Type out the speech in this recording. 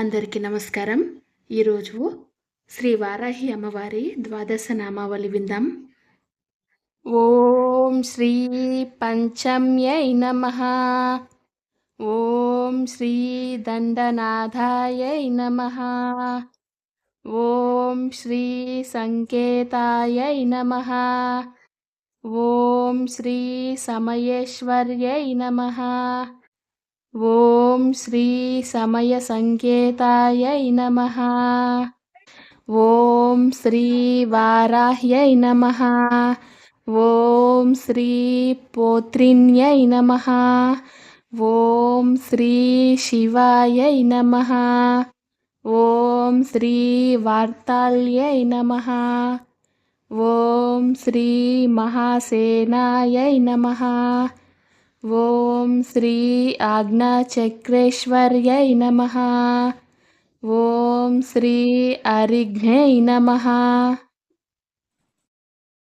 అందరికీ నమస్కారం. ఈరోజు శ్రీ వారాహి అమ్మవారి ద్వాదశ నామావళి విందాం. ఓం శ్రీ పంచమ్యై నమః. ఓం శ్రీ దండనాథాయై నమః. ఓం శ్రీ సంకేతాయై నమః. ఓం శ్రీ సమయేశ్వర్యై నమః. ఓం శ్రీ సమయ సంకేతాయై నమః. ఓం శ్రీ వారాహ్యై నమః. ఓం శ్రీ పోత్రిన్యై నమః. ఓం శ్రీ శివాయై నమః. ఓం శ్రీ వార్తాళ్యై నమః. ఓం శ్రీ మహాసేనాయై నమః. ఓం శ్రీ ఆజ్ఞాచక్రేశ్వర్యై నమః. ఓం శ్రీ అరిఘ్నై నమః.